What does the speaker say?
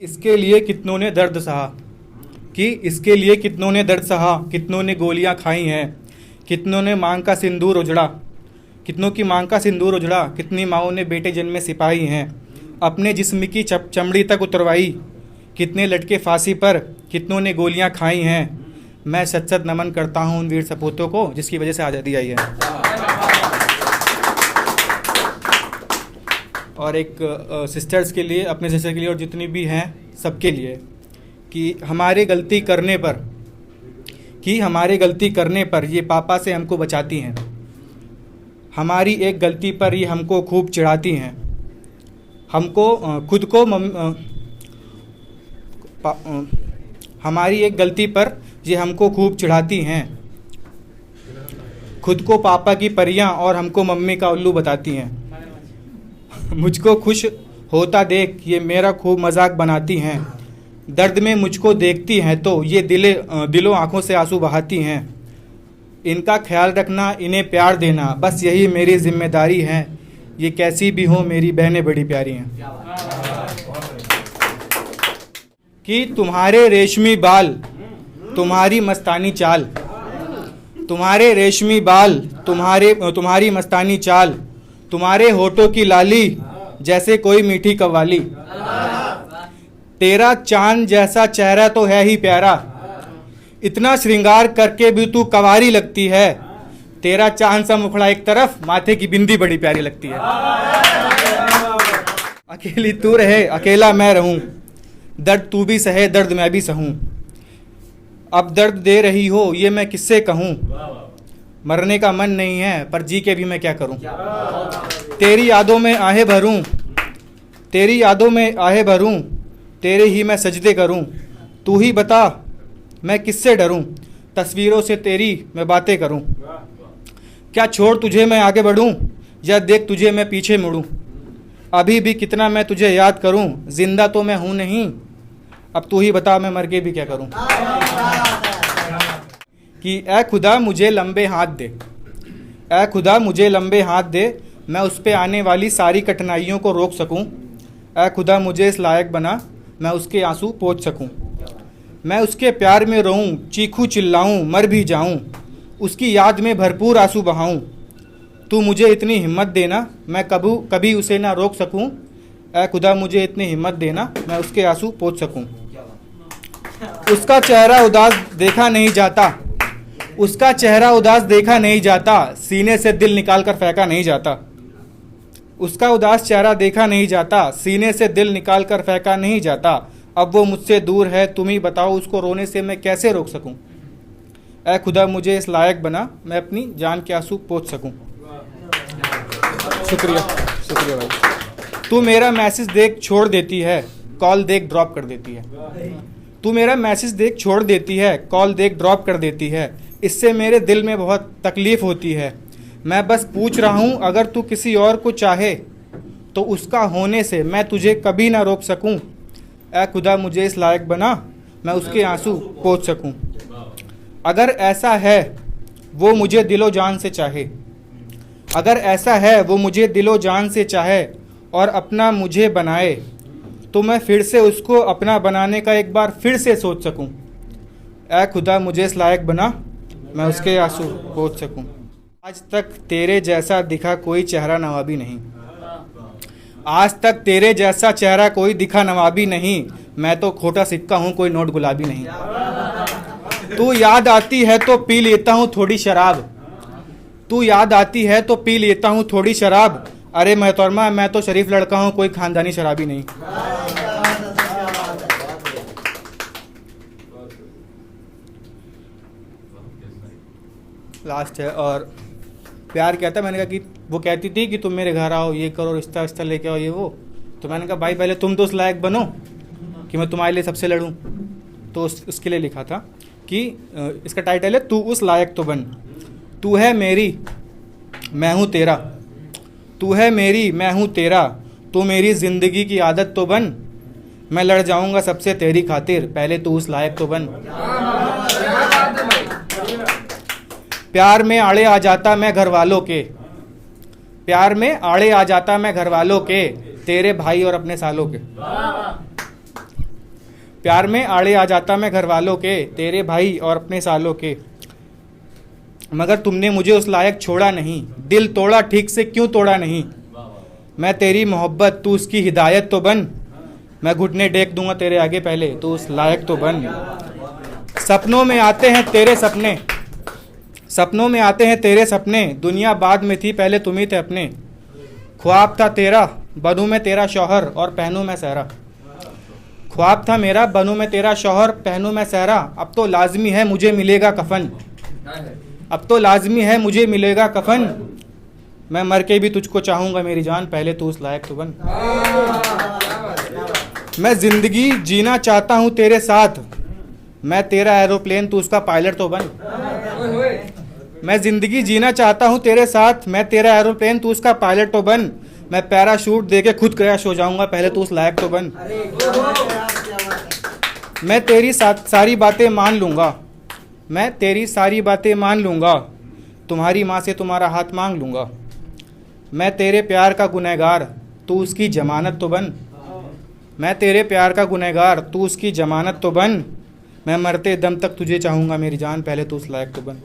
इसके लिए कितनों ने दर्द सहा, कि इसके लिए कितनों ने दर्द सहा, कितनों ने गोलियां खाई हैं, कितनों ने मांग का सिंदूर उजड़ा, कितनों की मांग का सिंदूर उजड़ा, कितनी माओं ने बेटे जन्मे सिपाही हैं, अपने जिस्म की चमड़ी तक उतरवाई, कितने लटके फांसी पर, कितनों ने गोलियां खाई हैं। मैं सच सच नमन करता हूं उन वीर सपूतों को जिसकी वजह से आज़ादी आई है। और एक सिस्टर्स के लिए, अपने सिस्टर के लिए और जितनी भी हैं सबके लिए, कि हमारे गलती करने पर ये पापा से हमको बचाती हैं, हमारी एक गलती पर ये हमको खूब चिढ़ाती हैं, हमको खुद को हमारी एक गलती पर ये हमको खूब चिढ़ाती हैं, खुद को पापा की परियां और हमको मम्मी का उल्लू बताती हैं। मुझको खुश होता देख ये मेरा खूब मजाक बनाती हैं, दर्द में मुझको देखती हैं तो ये दिलों आंखों से आंसू बहाती हैं। इनका ख्याल रखना, इन्हें प्यार देना, बस यही मेरी जिम्मेदारी है, ये कैसी भी हो मेरी बहनें बड़ी प्यारी हैं। कि तुम्हारे रेशमी बाल, तुम्हारी मस्तानी चाल, तुम्हारे रेशमी बाल, तुम्हारी मस्तानी चाल, तुम्हारे होठों की लाली जैसे कोई मीठी कव्वाली, तेरा चांद जैसा चेहरा तो है ही प्यारा, इतना श्रृंगार करके भी तू कवारी लगती है, तेरा चांद सा मुखड़ा एक तरफ, माथे की बिंदी बड़ी प्यारी लगती है। अकेली तू रहे अकेला मैं रहूं, दर्द तू भी सहे दर्द मैं भी सहूं, अब दर्द दे रही हो ये मैं किससे कहूं, मरने का मन नहीं है पर जी के भी मैं क्या करूं। तेरी यादों में आहें भरूं, तेरी यादों में आहें भरूं, तेरे ही मैं सजदे करूं, तू ही बता मैं किससे डरूं, तस्वीरों से तेरी मैं बातें करूं। क्या छोड़ तुझे मैं आगे बढ़ूं, या देख तुझे मैं पीछे मुड़ूं, अभी भी कितना मैं तुझे याद करूं, जिंदा तो मैं हूं नहीं, अब तू ही बता मैं मर के भी क्या करूं। कि ऐ खुदा मुझे लंबे हाथ दे, ऐ खुदा मुझे लंबे हाथ दे, मैं उस पे आने वाली सारी कठिनाइयों को रोक सकूं, ऐ खुदा मुझे इस लायक बना मैं उसके आंसू पोंछ सकूं, मैं उसके प्यार में रहूं, चीखूं चिल्लाऊं मर भी जाऊं, उसकी याद में भरपूर आंसू बहाऊं, तू मुझे इतनी हिम्मत देना मैं कभी उसे ना रोक सकूं, ऐ खुदा मुझे इतनी हिम्मत देना मैं उसके आंसू पोंछ सकूं। उसका चेहरा उदास देखा नहीं जाता, उसका चेहरा उदास देखा नहीं जाता, सीने से दिल निकाल कर फेंका नहीं जाता, उसका उदास चेहरा देखा नहीं जाता, सीने से दिल निकाल कर फेंका नहीं जाता, अब वो मुझसे दूर है तुम ही बताओ उसको रोने से मैं कैसे रोक सकूं, ऐ खुदा मुझे इस लायक बना मैं अपनी जान के आंसू पोंछ सकूं। शुक्रिया शुक्रिया भाई। तू मेरा मैसेज देख छोड़ देती है, कॉल देख ड्रॉप कर देती है, तू मेरा मैसेज देख छोड़ देती है, कॉल देख ड्रॉप कर देती है, इससे मेरे दिल में बहुत तकलीफ़ होती है, मैं बस पूछ रहा हूँ अगर तू किसी और को चाहे तो उसका होने से मैं तुझे कभी ना रोक सकूँ, ऐ खुदा मुझे इस लायक बना मैं उसके आंसू पोंछ सकूँ। अगर ऐसा है वो मुझे दिलो जान से चाहे, अगर ऐसा है वो मुझे दिलो जान से चाहे और अपना मुझे बनाए, तो मैं फिर से उसको अपना बनाने का एक बार फिर से सोच सकूं, ऐ खुदा मुझे इस लायक बना मैं उसके आंसू पोंछ सकूं। आज तक तेरे जैसा दिखा कोई चेहरा नवाबी नहीं, आज तक तेरे जैसा चेहरा कोई दिखा नवाबी नहीं, मैं तो खोटा सिक्का हूँ कोई नोट गुलाबी नहीं। तू याद आती है तो पी लेता हूँ थोड़ी शराब, तू याद आती है तो पी लेता हूँ थोड़ी शराब, अरे मोहतरमा मैं तो शरीफ लड़का हूँ कोई खानदानी शराबी नहीं। लास्ट है। और प्यार क्या था, मैंने कहा कि वो कहती थी कि तुम मेरे घर आओ ये करो रिश्ता रिश्ता लेके आओ ये वो, तो मैंने कहा भाई पहले तुम तो उस लायक बनो कि मैं तुम्हारे लिए सबसे लड़ूं, तो उसके लिए लिखा था कि इसका टाइटल है तू उस लायक तो बन, तू है मेरी मैं हूँ तेरा, तू है मेरी मैं हूँ तेरा, तू मेरी ज़िंदगी की आदत तो बन, मैं लड़ जाऊँगा सबसे तेरी खातिर, पहले तू उस लायक तो बन। प्यार में आड़े आ जाता मैं घर वालों के, प्यार में आड़े आ जाता मैं घर वालों के, तेरे भाई और अपने सालों के। प्यार में आड़े आ जाता मैं घर वालों के, तेरे भाई और अपने सालों के, मगर तुमने मुझे उस लायक छोड़ा नहीं, दिल तोड़ा ठीक से क्यों तोड़ा नहीं। मैं तेरी मोहब्बत तू उसकी हिदायत तो बन, मैं घुटने टेक दूंगा तेरे आगे पहले तू उस लायक तो बन। सपनों में आते हैं तेरे सपने, सपनों में आते हैं तेरे सपने, दुनिया बाद में थी पहले तुम ही थे अपने। ख्वाब था तेरा बनूं मैं तेरा शौहर और पहनूं मैं सहरा, ख्वाब था मेरा बनूं मैं तेरा शौहर पहनूं मैं सहरा। अब तो लाजमी है मुझे मिलेगा कफन, अब तो लाजमी है मुझे मिलेगा कफन, मैं मर के भी तुझको चाहूँगा मेरी जान, पहले तू उस लायक तो बन। मैं ज़िंदगी जीना चाहता हूँ तेरे साथ, मैं तेरा एरोप्लेन तू उसका पायलट तो बन। मैं ज़िंदगी जीना चाहता हूँ तेरे साथ, मैं तेरा एरोप्लेन तू उसका पायलट तो बन, मैं पैराशूट दे के खुद क्रैश हो जाऊँगा, पहले तू उस लायक तो बन। मैं तेरी सारी बातें मान लूँगा, मैं तेरी सारी बातें मान लूँगा, तुम्हारी माँ से तुम्हारा हाथ मांग लूँगा। मैं तेरे प्यार का गुनहगार तू उसकी जमानत तो बन, मैं तेरे प्यार का गुनहगार तू उसकी जमानत तो बन, मैं मरते दम तक तुझे चाहूँगा मेरी जान, पहले तू उस लायक तो बन।